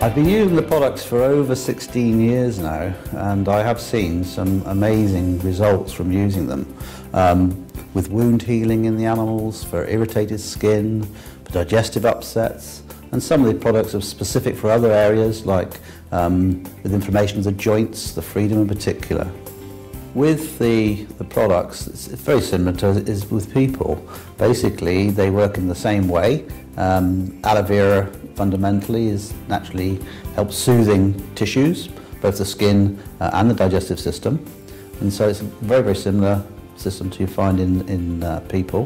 I've been using the products for over 16 years now, and I have seen some amazing results from using them. With wound healing in the animals, for irritated skin, for digestive upsets, and some of the products are specific for other areas like with inflammation of the joints, the freedom in particular. With the products, it's very similar to it is with people. Basically, they work in the same way. Aloe vera fundamentally naturally helps soothing tissues, both the skin and the digestive system. And so it's a very, very similar system to you find in people.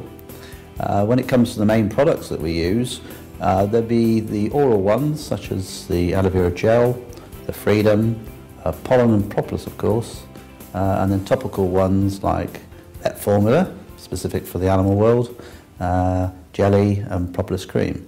When it comes to the main products that we use, there'll be the oral ones, such as the aloe vera gel, the Freedom, pollen and propolis, of course, and then topical ones like Vet Formula, specific for the animal world, jelly and propolis cream.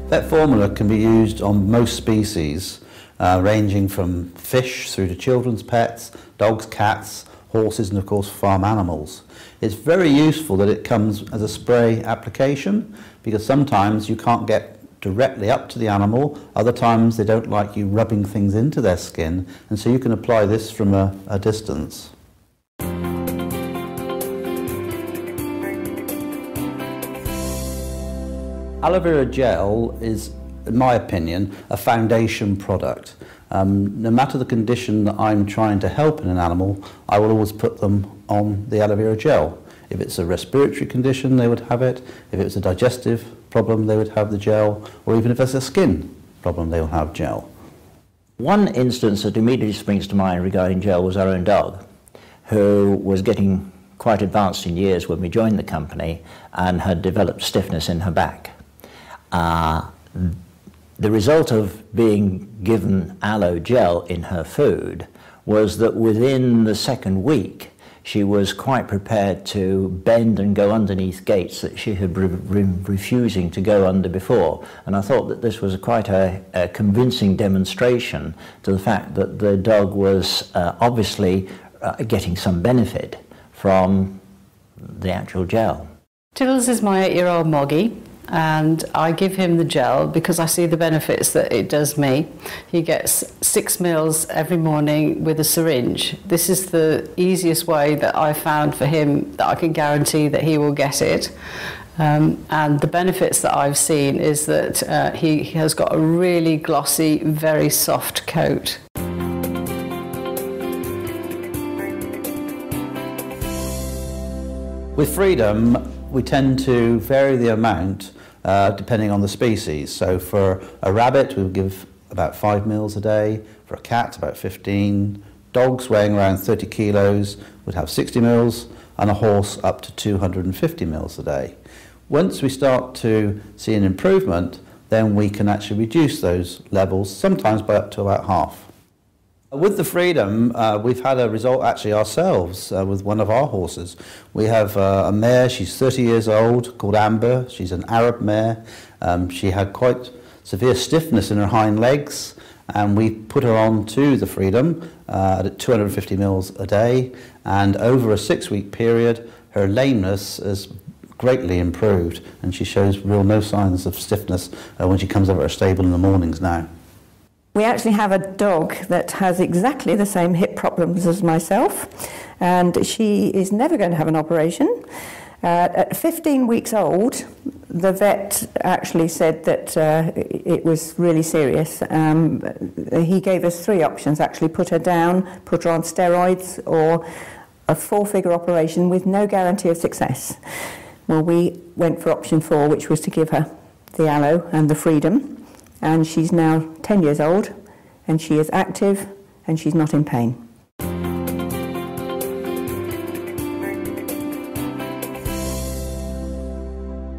Vet Formula can be used on most species, ranging from fish through to children's pets, dogs, cats, horses and of course farm animals. It's very useful that it comes as a spray application because sometimes you can't get directly up to the animal, other times they don't like you rubbing things into their skin, and so you can apply this from a distance. Aloe vera gel is, in my opinion, a foundation product. No matter the condition that I'm trying to help in an animal, I will always put them on the aloe vera gel. If it's a respiratory condition, they would have it. If it's a digestive problem, they would have the gel. Or even if it's a skin problem, they will have gel. One instance that immediately springs to mind regarding gel was our own dog, who was getting quite advanced in years when we joined the company and had developed stiffness in her back. The result of being given aloe gel in her food was that within the second week she was quite prepared to bend and go underneath gates that she had been refusing to go under before. And I thought that this was quite a convincing demonstration to the fact that the dog was obviously getting some benefit from the actual gel. Tiddles is my 8-year-old Moggy, and I give him the gel because I see the benefits that it does me. He gets 6 meals every morning with a syringe. This is the easiest way that I found for him that I can guarantee that he will get it. And the benefits that I've seen is that he has got a really glossy, very soft coat. With Freedom, we tend to vary the amount depending on the species. So for a rabbit, we would give about 5 meals a day. For a cat, about 15. Dogs weighing around 30 kilos would have 60 meals, and a horse up to 250 meals a day. Once we start to see an improvement, then we can actually reduce those levels, sometimes by up to about half. With the Freedom, we've had a result actually ourselves with one of our horses. We have a mare, she's 30 years old, called Amber. She's an Arab mare. She had quite severe stiffness in her hind legs, and we put her on to the Freedom at 250 mils a day, and over a 6-week period, her lameness has greatly improved, and she shows no signs of stiffness when she comes over her stable in the mornings now. We actually have a dog that has exactly the same hip problems as myself, and she is never going to have an operation. At 15 weeks old, the vet actually said that it was really serious. He gave us 3 options, actually: put her down, put her on steroids, or a 4-figure operation with no guarantee of success. Well, we went for option 4, which was to give her the Aloe and the Freedom. And she's now 10 years old, and she is active, and she's not in pain.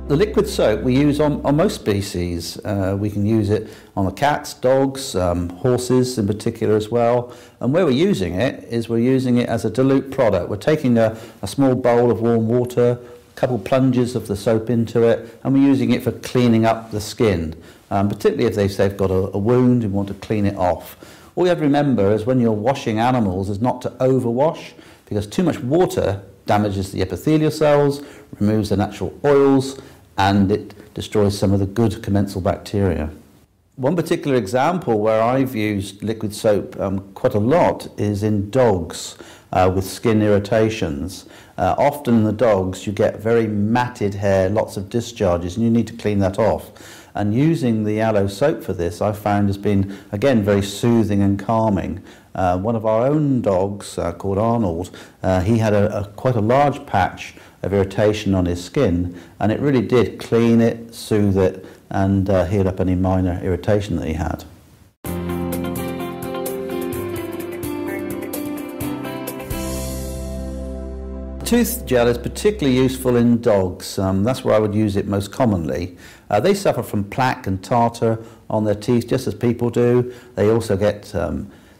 The liquid soap we use on most species. We can use it on the cats, dogs, horses in particular as well. And where we're using it is we're using it as a dilute product. We're taking a small bowl of warm water, a couple plunges of the soap into it, and we're using it for cleaning up the skin. Particularly if they've got a wound and want to clean it off. All you have to remember is when you're washing animals is not to overwash, because too much water damages the epithelial cells, removes the natural oils, and it destroys some of the good commensal bacteria. One particular example where I've used liquid soap quite a lot is in dogs with skin irritations. Often in the dogs you get very matted hair, lots of discharges, and you need to clean that off. And using the aloe soap for this I found has been, again, very soothing and calming. One of our own dogs, called Arnold, he had quite a large patch of irritation on his skin, and it really did clean it, soothe it, and heal up any minor irritation that he had. Tooth gel is particularly useful in dogs. That's where I would use it most commonly. They suffer from plaque and tartar on their teeth just as people do. They also get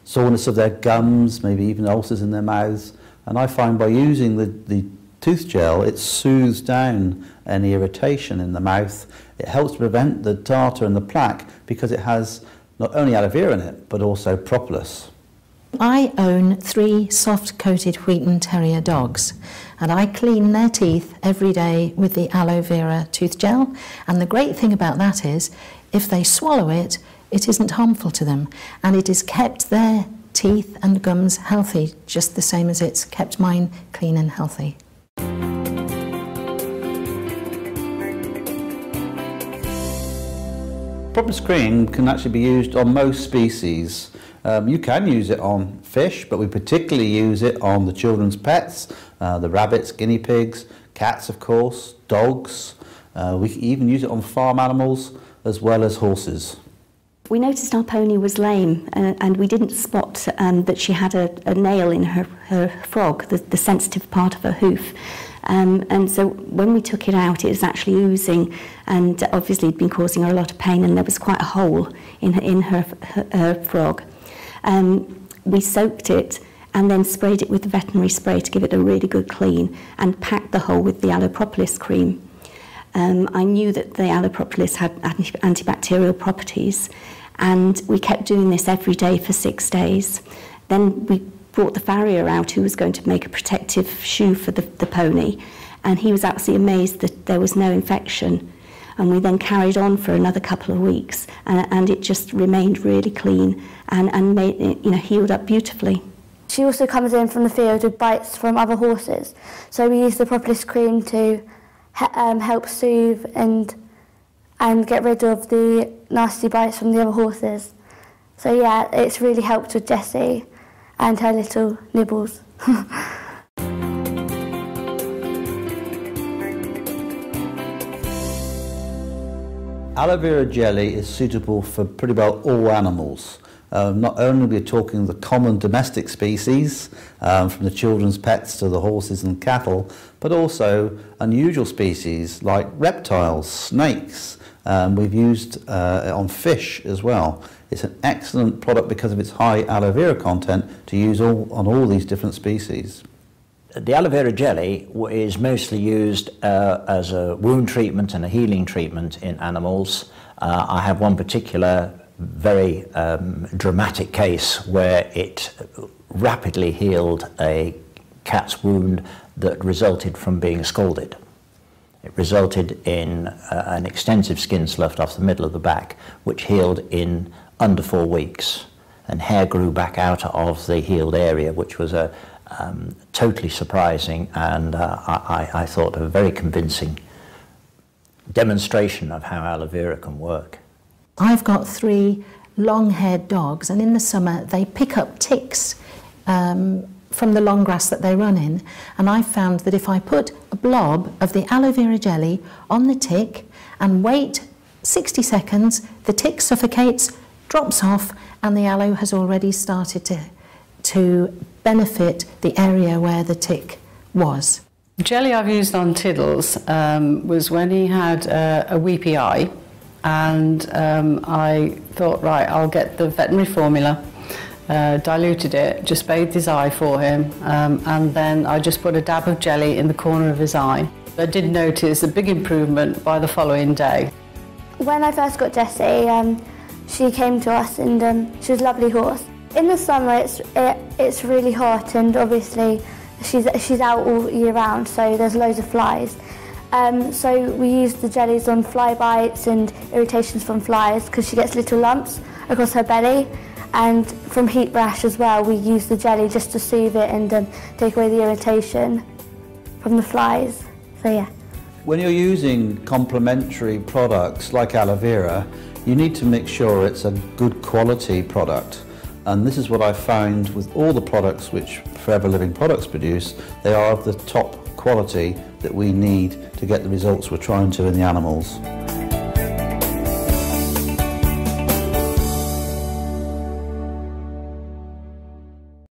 soreness of their gums, maybe even ulcers in their mouths. And I find by using the tooth gel, it soothes down any irritation in the mouth. It helps prevent the tartar and the plaque because it has not only aloe vera in it, but also propolis. I own 3 soft-coated Wheaton Terrier dogs, and I clean their teeth every day with the aloe vera tooth gel. And the great thing about that is, if they swallow it, it isn't harmful to them, and it has kept their teeth and gums healthy, just the same as it's kept mine clean and healthy. Propolis cream can actually be used on most species. You can use it on fish, but we particularly use it on the children's pets, the rabbits, guinea pigs, cats of course, dogs. We even use it on farm animals as well as horses. We noticed our pony was lame, and we didn't spot that she had a nail in her frog, the sensitive part of her hoof. And so when we took it out, it was actually oozing, and obviously it had been causing her a lot of pain, and there was quite a hole in her frog. We soaked it and then sprayed it with the veterinary spray to give it a really good clean, and packed the hole with the aloe propolis cream. I knew that the aloe propolis had antibacterial properties, and we kept doing this every day for 6 days. Then we brought the farrier out, who was going to make a protective shoe for the pony, and he was absolutely amazed that there was no infection. And we then carried on for another couple of weeks, and it just remained really clean and made it, healed up beautifully. She also comes in from the field with bites from other horses, so we use the propolis cream to help soothe and get rid of the nasty bites from the other horses. So yeah, it's really helped with Jessie and her little nibbles. Aloe vera jelly is suitable for pretty well all animals. Not only are we talking the common domestic species, from the children's pets to the horses and cattle, but also unusual species like reptiles, snakes. We've used it on fish as well. It's an excellent product because of its high aloe vera content to use on all these different species. The aloe vera jelly is mostly used as a wound treatment and a healing treatment in animals. I have one particular very dramatic case where it rapidly healed a cat's wound that resulted from being scalded. It resulted in an extensive skin sloughed off the middle of the back, which healed in under 4 weeks, and hair grew back out of the healed area, which was a totally surprising and I thought a very convincing demonstration of how aloe vera can work. I've got 3 long-haired dogs, and in the summer they pick up ticks from the long grass that they run in, and I found that if I put a blob of the aloe vera jelly on the tick and wait 60 seconds, the tick suffocates, drops off, and the aloe has already started to benefit the area where the tick was. The jelly I've used on Tiddles was when he had a weepy eye, and I thought, right, I'll get the veterinary formula, diluted it, just bathed his eye for him, and then I just put a dab of jelly in the corner of his eye. I did notice a big improvement by the following day. When I first got Jessie, she came to us, and she was a lovely horse. In the summer it's really hot, and obviously she's out all year round, so there's loads of flies. So we use the jellies on fly bites and irritations from flies because she gets little lumps across her belly, and from heat rash as well. We use the jelly just to soothe it and take away the irritation from the flies. So yeah. When you're using complementary products like aloe vera, you need to make sure it's a good quality product. And this is what I found with all the products which Forever Living Products produce. They are of the top quality that we need to get the results we're trying to in the animals.